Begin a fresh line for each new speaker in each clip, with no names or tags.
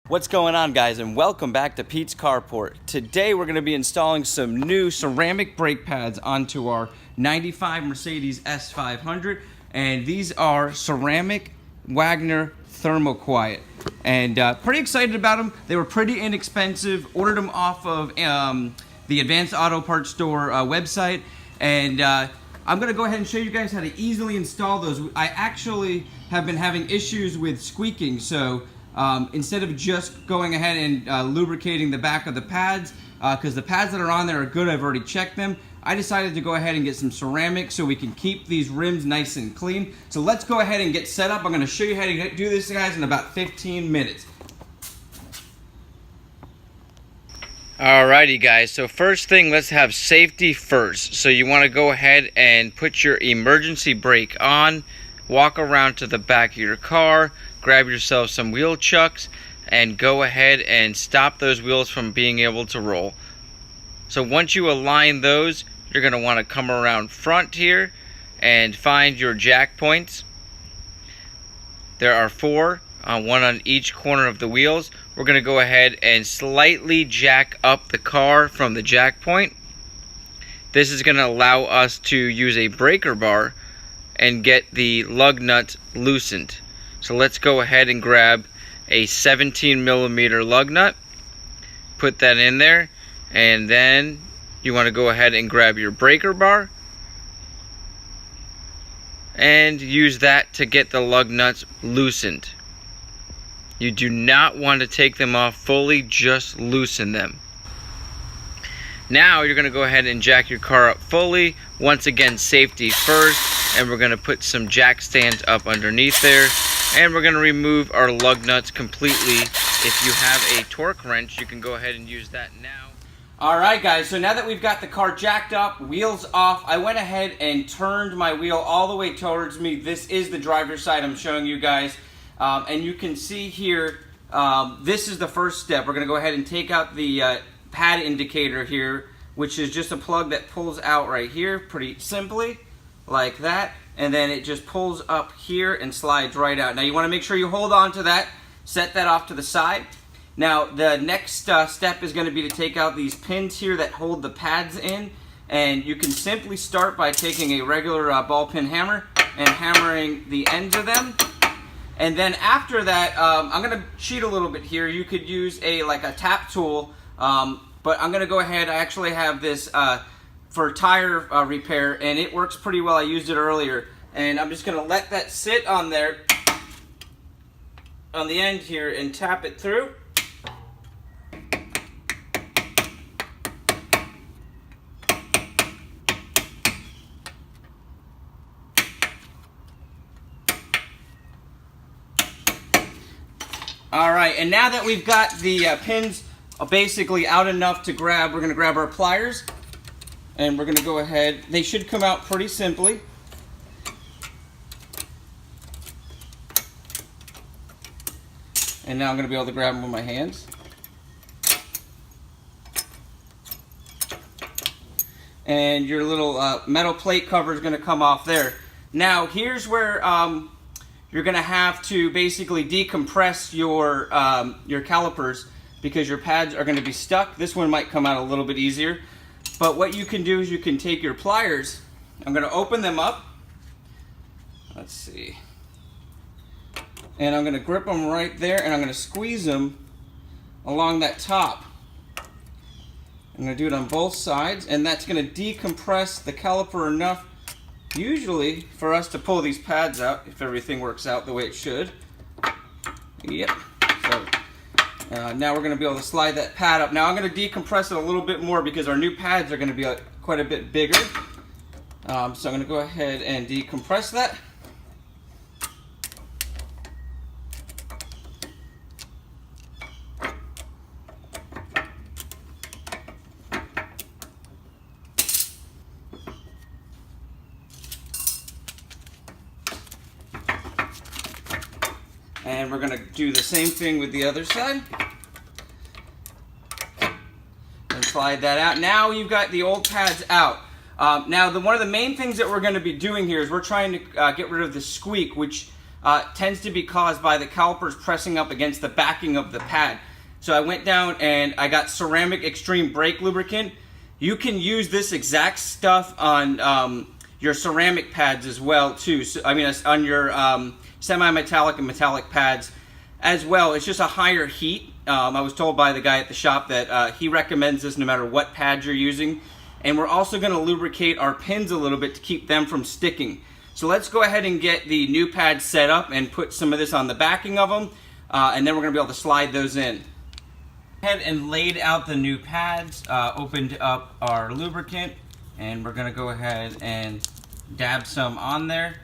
What's going on, guys, and welcome back to Pete's Carport. Today we're going to be installing some new ceramic brake pads onto our 95 Mercedes S500, and these are ceramic Wagner Thermoquiet, and pretty excited about them. They were pretty inexpensive. Ordered them off of the Advanced Auto Parts Store website, and I'm going to go ahead and show you guys how to easily install those. I actually have been having issues with squeaking, so instead of just going ahead and lubricating the back of the pads, because the pads that are on there are good, I've already checked them, I decided to go ahead and get some ceramic so we can keep these rims nice and clean. So let's go ahead and get set up. I'm going to show you how to do this, guys, in about 15 minutes. Alrighty, guys, so first thing, let's have safety first. So you want to go ahead and put your emergency brake on, walk around to the back of your car, grab yourself some wheel chucks, and go ahead and stop those wheels from being able to roll. So once you align those, you're going to want to come around front here and find your jack points. There are four, one on each corner of the wheels. We're going to go ahead and slightly jack up the car from the jack point. This is going to allow us to use a breaker bar and get the lug nuts loosened. So let's go ahead and grab a 17mm lug nut, put that in there, and then you want to go ahead and grab your breaker bar and use that to get the lug nuts loosened. You do not want to take them off fully, just loosen them. Now you're going to go ahead and jack your car up fully. Once again, safety first, and we're going to put some jack stands up underneath there, and we're going to remove our lug nuts completely. If you have a torque wrench, you can go ahead and use that now. Alright, guys, so now that we've got the car jacked up, wheels off, I went ahead and turned my wheel all the way towards me. This is the driver's side I'm showing you guys. And you can see here, this is the first step. We're going to go ahead and take out the pad indicator here, which is just a plug that pulls out right here, pretty simply, like that. And then it just pulls up here and slides right out. Now you want to make sure you hold on to that, set that off to the side. Now the next step is going to be to take out these pins here that hold the pads in. And you can simply start by taking a regular ball pin hammer and hammering the ends of them. And then after that, I'm going to cheat a little bit here. You could use like a tap tool, but I'm going to go ahead. I actually have this for tire repair, and it works pretty well. I used it earlier, and I'm just going to let that sit on there on the end here and tap it through. Alright, and now that we've got the pins basically out enough to grab, we're going to grab our pliers, and we're going to go ahead. They should come out pretty simply. And now I'm going to be able to grab them with my hands. And your little metal plate cover is going to come off there. Now here's where you're going to have to basically decompress your calipers, because your pads are going to be stuck. This one might come out a little bit easier. But what you can do is you can take your pliers. I'm going to open them up. Let's see. And I'm going to grip them right there, and I'm going to squeeze them along that top. I'm going to do it on both sides, and that's going to decompress the caliper enough usually for us to pull these pads out, if everything works out the way it should. Yep. So now we're going to be able to slide that pad up. Now I'm going to decompress it a little bit more because our new pads are going to be quite a bit bigger. So I'm going to go ahead and decompress that. And we're going to do the same thing with the other side. And slide that out. Now you've got the old pads out. Now one of the main things that we're going to be doing here is we're trying to get rid of the squeak, which tends to be caused by the calipers pressing up against the backing of the pad. So I went down and I got Ceramamic Extreme Brake Lubricant. You can use this exact stuff on your ceramic pads as well too. So, I mean, on your semi-metallic and metallic pads as well. It's just a higher heat. I was told by the guy at the shop that he recommends this no matter what pad you're using. And we're also going to lubricate our pins a little bit to keep them from sticking. So let's go ahead and get the new pads set up and put some of this on the backing of them, and then we're going to be able to slide those in. Ahead and laid out the new pads, opened up our lubricant, and we're going to go ahead and dab some on there.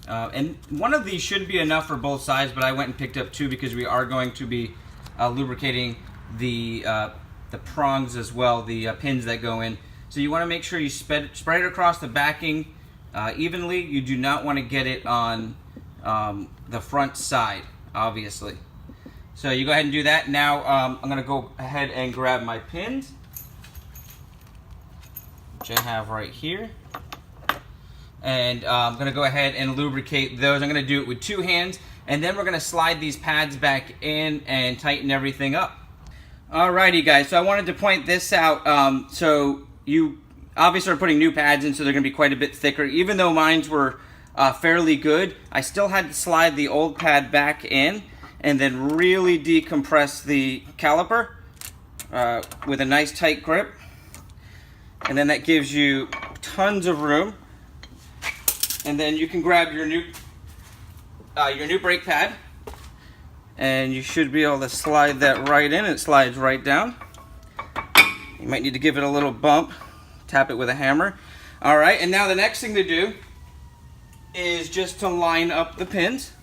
And one of these should be enough for both sides, but I went and picked up two because we are going to be lubricating the prongs as well, the pins that go in. So you want to make sure you spread it across the backing evenly. You do not want to get it on the front side, obviously. So you go ahead and do that. Now I'm going to go ahead and grab my pins, which I have right here. And I'm going to go ahead and lubricate those. I'm going to do it with two hands, and then we're going to slide these pads back in and tighten everything up. Alrighty guys, so I wanted to point this out. So you obviously are putting new pads in, so they're going to be quite a bit thicker. Even though mines were fairly good, I still had to slide the old pad back in and then really decompress the caliper with a nice tight grip. And then that gives you tons of room. And then you can grab your new brake pad, and you should be able to slide that right in. It slides right down. You might need to give it a little bump, tap it with a hammer. All right, and now the next thing to do is just to line up the pins.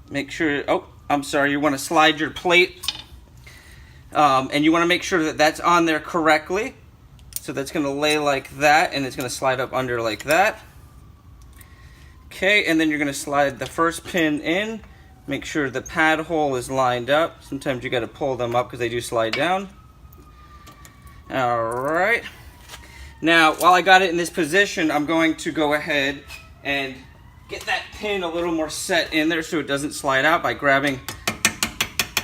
Make sure, oh, I'm sorry, you want to slide your plate, and you want to make sure that that's on there correctly. So that's going to lay like that, and it's going to slide up under like that. Okay, and then you're going to slide the first pin in. Make sure the pad hole is lined up. Sometimes you got to pull them up because they do slide down. All right. Now, while I got it in this position, I'm going to go ahead and get that pin a little more set in there so it doesn't slide out by grabbing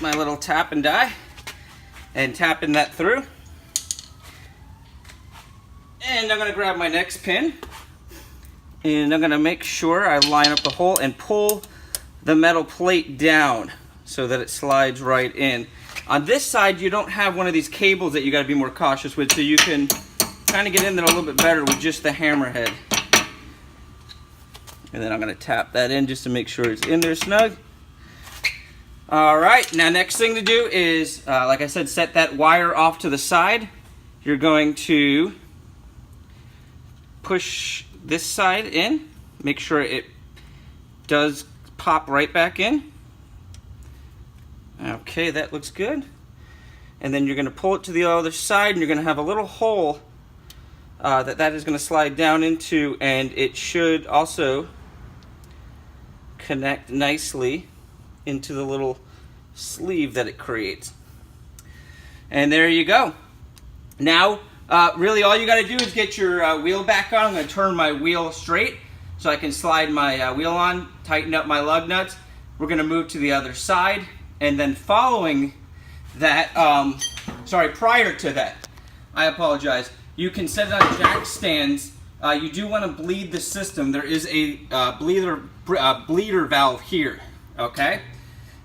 my little tap and die and tapping that through. And I'm going to grab my next pin, and I'm going to make sure I line up the hole and pull the metal plate down so that it slides right in. On this side, you don't have one of these cables that you got to be more cautious with, so you can kind of get in there a little bit better with just the hammerhead. And then I'm going to tap that in just to make sure it's in there snug. All right, now next thing to do is, like I said, set that wire off to the side. You're going to push this side in, make sure it does pop right back in. Okay, that looks good. And then you're going to pull it to the other side, and you're going to have a little hole that is going to slide down into, and it should also connect nicely into the little sleeve that it creates. And there you go. Now really all you got to do is get your wheel back on. I'm going to turn my wheel straight so I can slide my wheel on, tighten up my lug nuts. We're going to move to the other side, and then following that, prior to that, I apologize, you can set it on jack stands. You do want to bleed the system. There is a bleeder valve here, okay?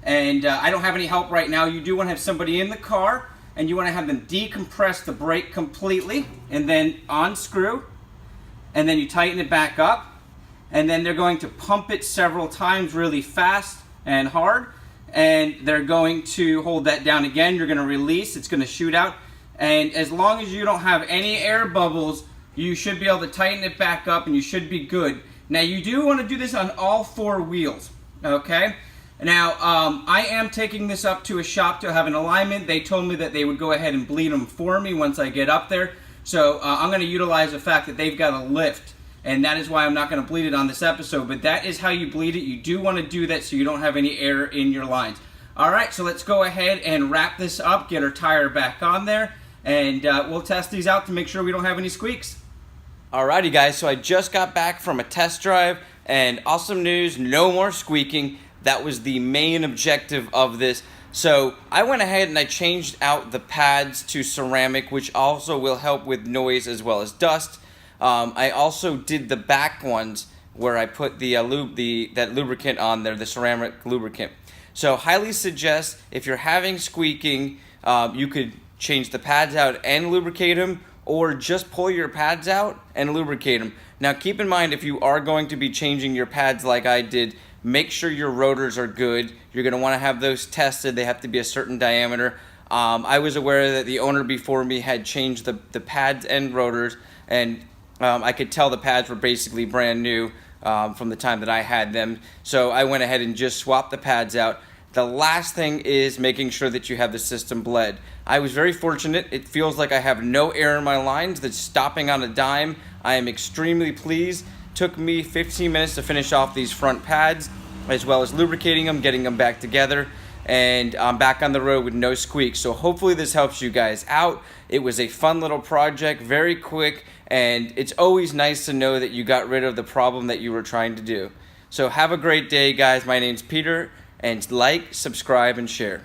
And I don't have any help right now. You do want to have somebody in the car, and you want to have them decompress the brake completely, and then unscrew, and then you tighten it back up, and then they're going to pump it several times really fast and hard, and they're going to hold that down again. You're going to release, it's going to shoot out, and as long as you don't have any air bubbles, you should be able to tighten it back up, and you should be good. Now you do want to do this on all four wheels, okay? Now, I am taking this up to a shop to have an alignment. They told me that they would go ahead and bleed them for me once I get up there. So I'm going to utilize the fact that they've got a lift, and that is why I'm not going to bleed it on this episode. But that is how you bleed it. You do want to do that so you don't have any air in your lines. All right, so let's go ahead and wrap this up, get our tire back on there, and we'll test these out to make sure we don't have any squeaks. Alrighty guys, so I just got back from a test drive and awesome news, no more squeaking. That was the main objective of this. So I went ahead and I changed out the pads to ceramic, which also will help with noise as well as dust. I also did the back ones where I put the that lubricant on there, the ceramic lubricant. So highly suggest if you're having squeaking, you could change the pads out and lubricate them, or just pull your pads out and lubricate them. Now keep in mind, if you are going to be changing your pads like I did, make sure your rotors are good. You're going to want to have those tested. They have to be a certain diameter. I was aware that the owner before me had changed the pads and rotors, and I could tell the pads were basically brand new from the time that I had them. So I went ahead and just swapped the pads out. The last thing is making sure that you have the system bled. I was very fortunate. It feels like I have no air in my lines. That's stopping on a dime. I am extremely pleased. Took me 15 minutes to finish off these front pads, as well as lubricating them, getting them back together, and I'm back on the road with no squeaks. So hopefully this helps you guys out. It was a fun little project, very quick, and it's always nice to know that you got rid of the problem that you were trying to do. So have a great day, guys. My name's Peter. And like, subscribe, and share.